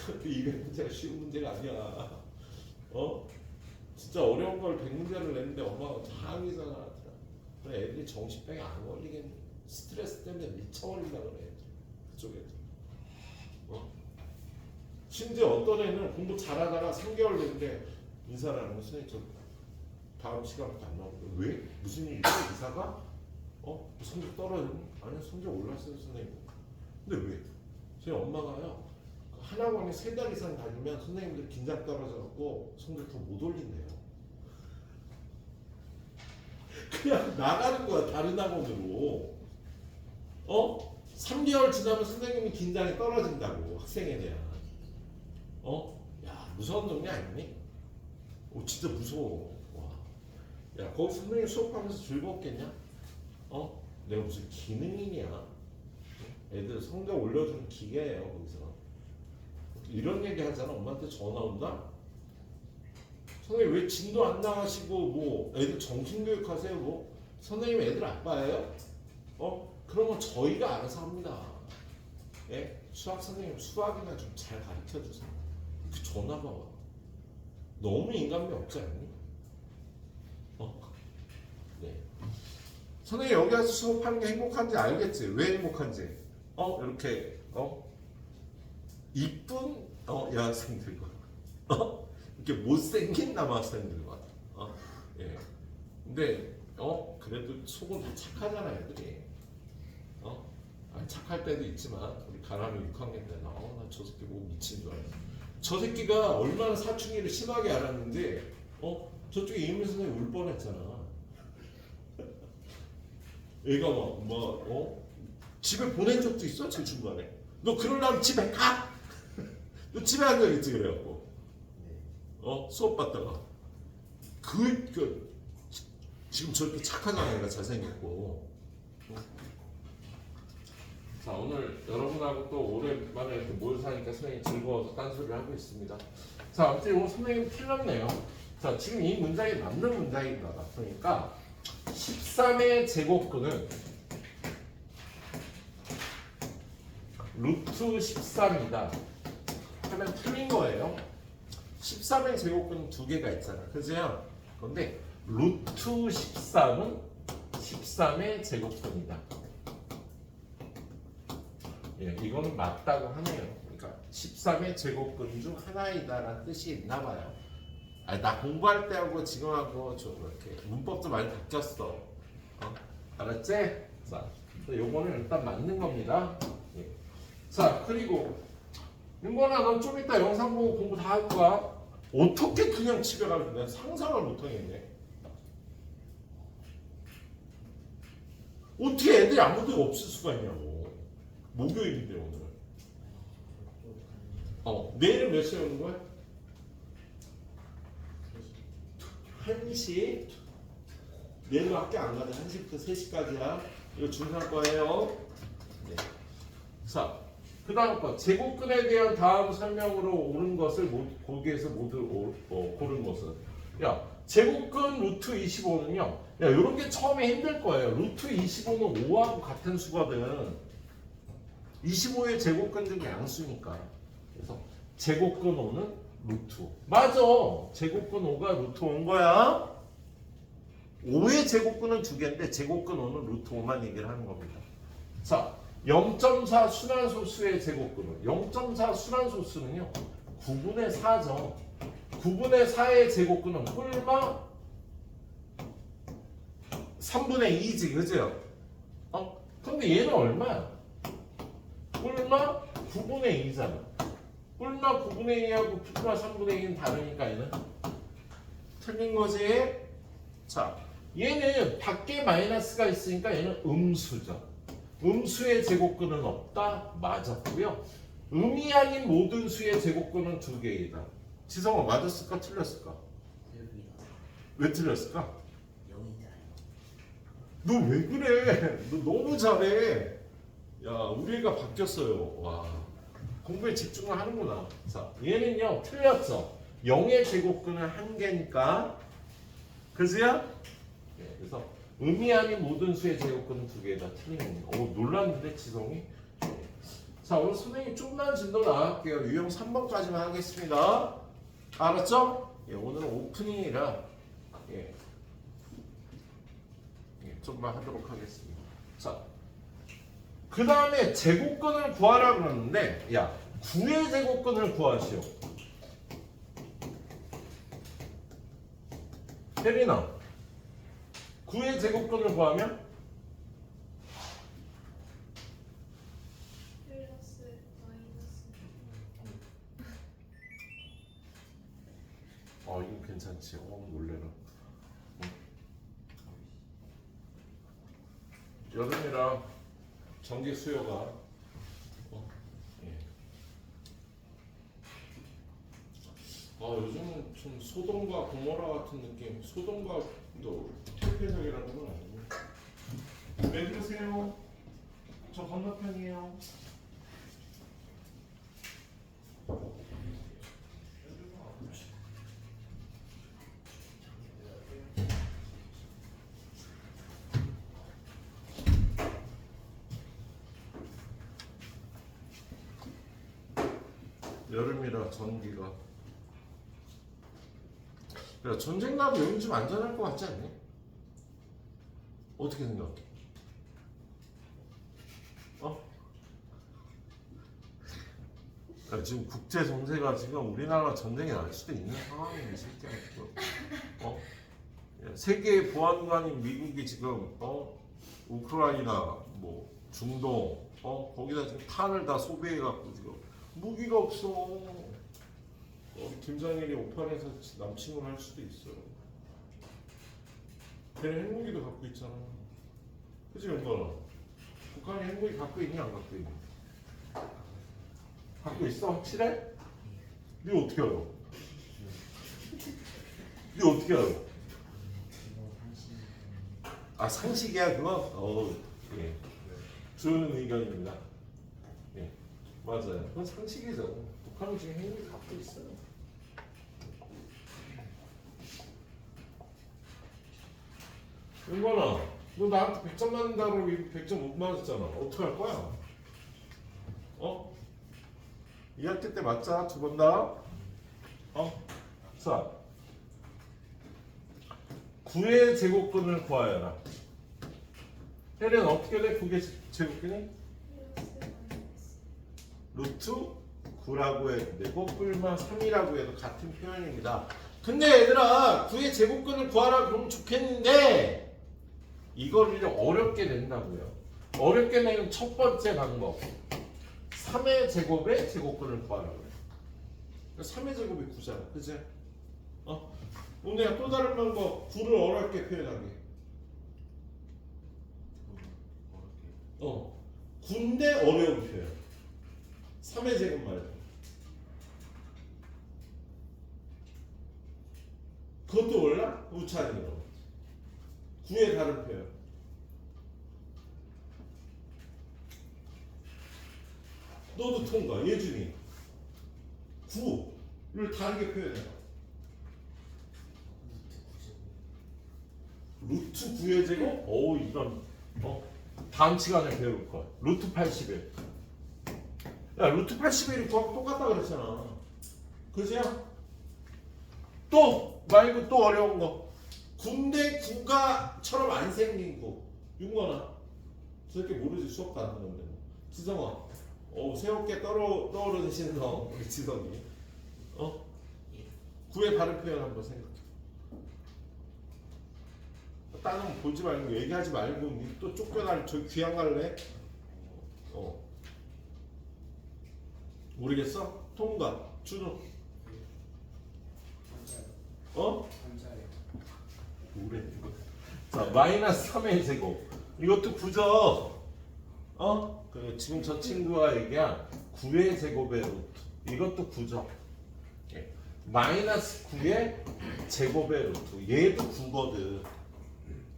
그 200문제가 쉬운 문제가 아니야. 진짜 어려운 걸 100문제를 냈는데 엄마가 당이잖아. 그래 애들이 정신병이 안 걸리겠네. 스트레스 때문에 미쳐버린다 그래. 그쪽 애들. 심지어 어떤 애는 공부 잘하다가 3개월 됐는데 인사를 하는 선생님 저 다음 시간부터 안 나오고 왜? 무슨 일이죠? 이사가? 성적 떨어지고? 아니요 성적 올랐어요 선생님. 근데 왜? 저희 엄마가요 한 학원에 3달 이상 다니면 선생님들 긴장 떨어져갖고 성적 더 못 올린대요. 그냥 나가는 거야 다른 학원으로. 3개월 지나면 선생님이 긴장이 떨어진다고 학생에 대한. 야 무서운 동네 아니니? 진짜 무서워. 와. 야 거기 선생님 수업하면서 즐거웠겠냐? 내가 무슨 기능이냐? 애들 성적 올려주는 기계예요 거기서. 이런 얘기 하잖아. 엄마한테 전화 온다? 선생님 왜 진도 안 나가시고 뭐 애들 정신교육 하세요? 뭐 선생님 애들 아빠예요? 그러면 저희가 알아서 합니다. 예? 수학 선생님 수학이나 좀 잘 가르쳐 주세요. 그 전화 봐봐. 너무 인간미 없지 않니? 네. 선생님 여기 와서 수업하는 게 행복한지 알겠지? 왜 행복한지? 이렇게 이쁜 여학생들과 이렇게 못생긴 남학생들과 예. 근데 그래도 속은 다 착하잖아 애들이. 아니, 착할 때도 있지만 우리 가람이 6학년 때는 나 저 새끼 뭐 미친 줄 알았어. 저 새끼가 얼마나 사춘기를 심하게 알았는지 저쪽에 이은미 선생님 울 뻔했잖아. 애가 집에 보낸 적도 있어 제 중간에. 너 그러려면 집에 가. 너 집에 한 적 있지 그래갖고. 수업 받다가 지금 저렇게 착하잖아 애가 잘생겼고. 자 오늘 여러분하고 또 오랜만에 이렇게 모여서 하니까 선생님이 즐거워서 딴소리를 하고 있습니다. 자 아무튼 오늘 선생님 틀렸네요. 자 지금 이 문장이 맞는 문장인가 봤으니까 13의 제곱근은 루트 13이다 하면 틀린 거예요. 13의 제곱근은 2개가 있잖아 그죠? 그런데 루트 13은 13의 제곱근이다. 예, 이건 맞다고 하네요. 그러니까 13의 제곱근 중 하나이다라는 뜻이 있나 봐요. 나 공부할 때하고 지금하고 좀 이렇게 문법도 많이 바뀌었어. 알았지? 자, 요거는 일단 맞는 겁니다. 예. 자, 그리고 윤건아, 넌 좀 이따 영상 보고 공부 다 할 거야. 어떻게 그냥 집에 가면 내가 상상을 못 하겠네. 어떻게 애들이 아무도 없을 수가 있냐고. 목요일인데 오늘. 내일은 몇 시에 오는 거야? 1시. 내일은 학교 안 가자. 1시부터 3시까지야. 이거 중3 거예요. 네. 자, 그 다음 거. 제곱근에 대한 다음 설명으로 옳은 것을 거기에서 모두 고른 것은. 야, 제곱근 루트 25는요. 야, 요런 게 처음에 힘들 거예요. 루트 25는 5하고 같은 수거든. 25의 제곱근 중에 양수니까. 그래서 제곱근 5는 루트 5. 맞아. 제곱근 5가 루트 5인 거야. 5의 제곱근은 2개인데 제곱근 5는 루트 5만 얘기를 하는 겁니다. 자, 0.4 순환소수의 제곱근은 0.4 순환소수는요. 9분의 4죠. 9분의 4의 제곱근은 꿀마 3분의 2지. 그죠? 근데 얘는 얼마야? 꿀마 9분의 2잖아. 꿀마 9분의 2하고 꿀마 3분의 2는 다르니까 얘는 틀린 거지. 자, 얘는 밖에 마이너스가 있으니까 얘는 음수죠. 음수의 제곱근은 없다. 맞았고요. 음이 아닌 모든 수의 제곱근은 2개이다. 지성아 맞았을까 틀렸을까? 왜 틀렸을까? 0이잖아요. 너 왜 그래? 너 너무 잘해. 야, 우리 애가 바뀌었어요. 와, 공부에 집중을 하는구나. 자, 얘는요 틀렸죠. 0의 제곱근은 1개니까. 그지야? 네, 그래서 음이 아닌 모든 수의 제곱근은 2개다 틀린 겁니다. 놀랐는데 지성이. 네. 자, 오늘 선생님 좀만 진도 나갈게요. 유형 3번까지만 하겠습니다. 알았죠? 예, 오늘은 오프닝이라 좀만 하도록 하겠습니다. 자. 그 다음에 제곱근을 구하라 그러는데 야 9의 제곱근을 구하시오. 혜린아, 9의 제곱근을 구하면 플러스 마이너스. 이거 괜찮지. 놀래라. 여름이라 전기 수요가 예. 요즘은 좀 소돔과 고모라 같은 느낌. 소돔과 또 태폐석이라는 건 아니고. 왜 그러세요? 저 건너편이에요. 여름이라 전기가. 야, 전쟁 나도 여긴 좀 안전할 것 같지 않니? 어떻게 생각해? 야, 지금 국제 정세가 지금 우리나라 전쟁이 날 수도 있는 상황이네, 이 새끼야 지금. 야, 세계 보안관인 미국이 지금 우크라이나 뭐 중동 거기다 지금 탄을 다 소비해 갖고 지금 무기가 없어. 김정일이 오판에서 남침을 할 수도 있어. 걔는 핵무기도 갖고 있잖아. 그치 영건아? 북한이 핵무기 갖고 있니 안 갖고 있니? 갖고 있어? 확실해? 네 어떻게 알아? 네 어떻게 알아? 상식이야 그거? 예. 좋은 의견입니다. 예, 맞아요. 그건 상식이죠. 북한은 지금 핵무기 갖고 있어요. 윤건아, 너 나한테 100점 맞는다고 100점 못 맞았잖아. 어떡할 거야? 2학기 때 맞자, 2번 다. 자, 9의 제곱근을 구하여라. 혜련 어떻게 돼? 9의 제곱근이? 루트 9라고 해도 되고 뿔마 3이라고 해도 같은 표현입니다. 근데 얘들아 9의 제곱근을 구하라 그러면 좋겠는데 이거를 어렵게 낸다고요. 어렵게 내는 첫 번째 방법 3의 제곱의 제곱근을 구하라 그래. 3의 제곱이 9잖아. 그치? 오늘 또 다른 방법 9를 어렵게 표현하기. 9인데 어려운 표현. 3의 제곱 말고. 그것도 몰라? 우찬이로. 9의 다른 표현. 너도 통과. 예준이. 9를 다르게 표현해. 루트 9의 제곱? 이런. 다음 시간에 배울 걸. 루트 81. 야, 루트 81이 구하고 똑같다 그랬잖아. 그죠? 또 말고 또 어려운 거. 9인데 9가처럼 안 생긴 거. 윤건아. 저렇게 모르지 수업 다 하는 건데. 지성아. 새롭게 떠오르시는 너 우리 지성이. 9의 다른 표현 한번 생각해. 다른 보지 말고 얘기하지 말고 니 또 쫓겨날 저 귀양 갈래? 모르겠어? 통과. 준호. 뭐래 이거. 자, 마이너스 3의 제곱. 이것도 9죠. 지금 저 친구가 얘기한 9의 제곱의 루트. 이것도 9죠. 마이너스 9의 제곱의 루트. 얘도 9거든.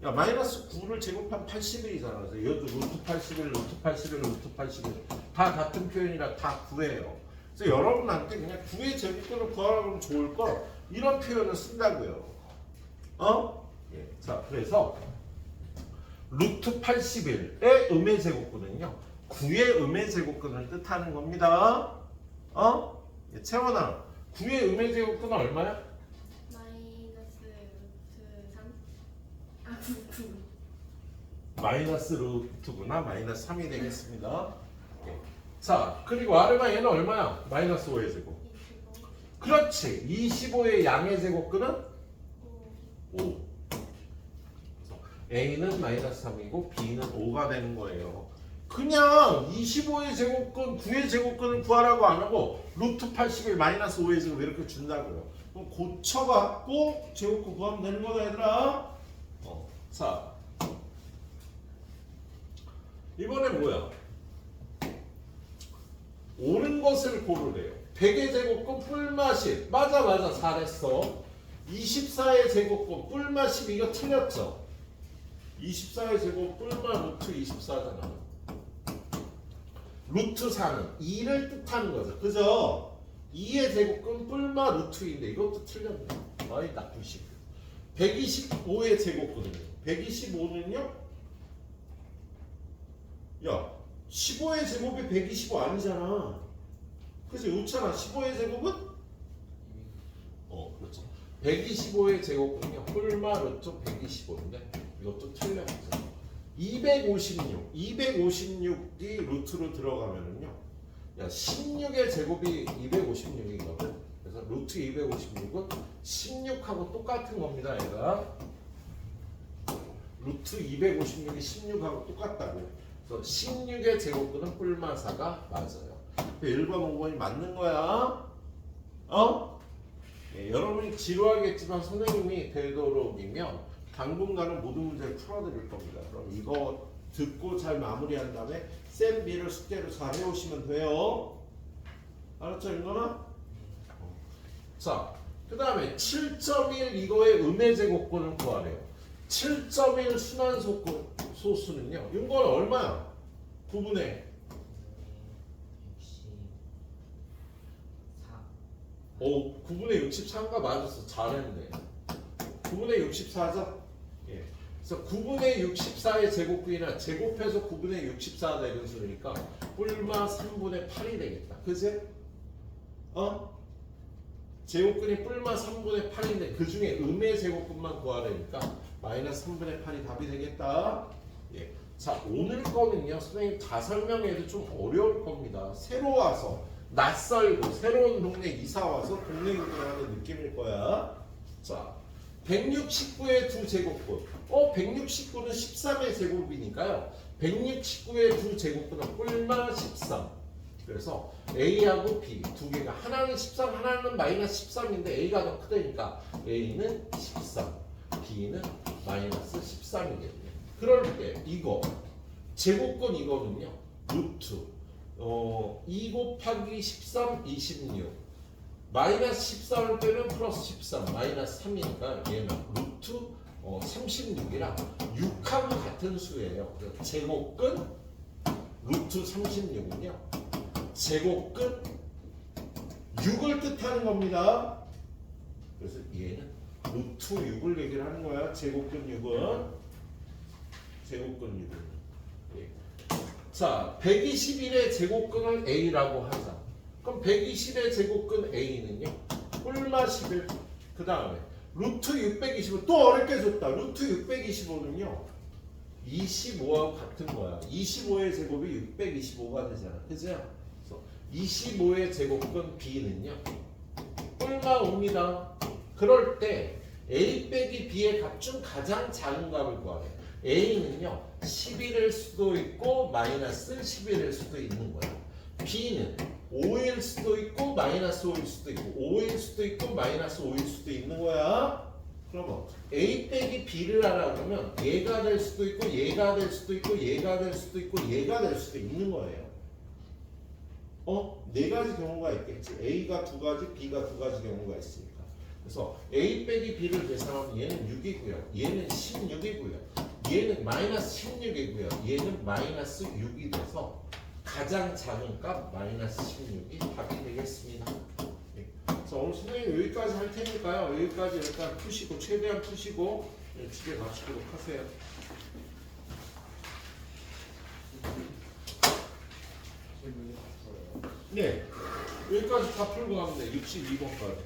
야, 마이너스 9를 제곱하면 81이잖아. 그래서 얘도 루트 81, 루트 81, 루트 81. 다 같은 표현이라 다 9예요. 그래서 여러분한테 그냥 9의 제곱근을 구하라고 하면 좋을 거 이런 표현을 쓴다고요. 자, 그래서 루트 81의 음의 제곱근은요 9의 음의 제곱근을 뜻하는 겁니다. 채원아, 9의 음의 제곱근은 얼마야? 마이너스 루트 3? 9. 마이너스 루트구나. 마이너스 3이 되겠습니다. 자, 그리고 아르마 얘는 얼마야? 마이너스 5의 제곱. 25. 그렇지. 25의 양의 제곱근은 5. 5. A는 마이너스 3이고 B는 5가 되는 거예요. 그냥 25의 제곱근, 9의 제곱근을 구하라고 안 하고 루트 81 마이너스 5의 제곱 이렇게 준다고요. 그럼 고쳐갖고 제곱근 구하면 되는 거다 얘들아. 자, 이번엔 뭐야? 옳은 것을 고르래요. 100의 제곱근 뿔맛10. 맞아 잘했어. 24의 제곱근 뿔맛 10 이거 틀렸죠? 24의 제곱 뿔맛 루트 24잖아. 루트 4는 2를 뜻하는 거죠. 그죠? 2의 제곱근 뿔맛 루트 2인데 이것도 틀렸네. 아이 나쁜 식. 125의 제곱근은요. 125는요? 야 15의 제곱이 125 아니잖아. 그치? 웃잖아. 15의 제곱은? 그렇죠. 125의 제곱은요. 뿔마 루트 125인데 이것도 틀렸죠. 256이 루트로 들어가면은요. 야 16의 제곱이 256이거든. 그래서 루트 256은 16하고 똑같은 겁니다. 얘가. 루트 256이 16하고 똑같다고. 그래서 16의 제곱근은 뿔마사가 맞아요. 1번, 5번이 맞는 거야. 예, 여러분이 지루하겠지만 선생님이 되도록이면 당분간은 모든 문제를 풀어드릴 겁니다. 그럼 이거 듣고 잘 마무리한 다음에 쌤 B를 숙제로 잘 해오시면 돼요. 알았죠, 인거나? 자, 그 다음에 7.1 이거의 음의 제곱근을 구하래요. 7.1 순환소수는요. 이건 얼마야? 9분의 9분의 64인가 맞았어. 잘했네. 9분의 64죠? 예. 그래서 9분의 64의 제곱근이나 제곱해서 9분의 64가 되는 수니까 뿔마 3분의 8이 되겠다. 그치? 제곱근이 뿔마 3분의 8인데 그 중에 음의 제곱근만 구하려니까 마이너스 3분의 8이 답이 되겠다. 예. 자, 오늘 거는요, 선생님 다 설명해도 좀 어려울 겁니다. 새로 와서, 낯설고, 새로운 동네 이사 와서 동네 구경하는 느낌일 거야. 자, 169의 두 제곱근. 169는 13의 제곱이니까요. 169의 두 제곱근은 뿔마 13. 그래서 A하고 B 두 개가 하나는 13, 하나는 마이너스 13인데 A가 더 크다니까 A는 13, B는 마이너스 13이겠네요. 그럴 때 이거 제곱근 이거는요 루트 2 곱하기 13, 26 마이너스 13을 빼면 플러스 13 마이너스 3이니까 얘는 루트 36이라 6하고 같은 수예요. 그래서 제곱근 루트 36은요 제곱근 6을 뜻하는 겁니다. 그래서 얘는 루트 6을 얘기를 하는 거야. 제곱근 6은 예. 자, 121의 제곱근을 A라고 하자. 그럼 120의 제곱근 A는요 뿔마 11. 그 다음에 루트 625. 또 어렵게 줬다. 루트 625는요 25하고 같은 거야. 25의 제곱이 625가 되잖아. 그죠? 25의 제곱근 B는요 뿔마 5입니다. 그럴 때 A 빼기 B의 값 중 가장 작은 값을 구하래. A는요 11일 수도 있고 마이너스 11일 수도 있는 거야. B는 5일 수도 있고 마이너스 5일 수도 있고 5일 수도 있고 마이너스 5일 수도 있는 거야. 그러면 A 빼기 B를 하라 그러면 얘가 될 수도 있고 얘가 될 수도 있고 얘가 될 수도 있고 얘가 될 수도 있는 거예요. 네 가지 경우가 있겠지. A가 두 가지, B가 두 가지 경우가 있으니까. 그래서 A 빼기 B를 계산하면 얘는 6이고요. 얘는 16이고요. 얘는 마이너스 16이고요. 얘는 마이너스 6이 돼서 가장 작은 값 마이너스 16이 답이 되겠습니다. 네. 자, 오늘 선생님 여기까지 할 테니까요. 여기까지 일단 푸시고 최대한 푸시고 집에 가시도록 하세요. 네, 여기까지 다 풀고 가면 돼. 62번까지.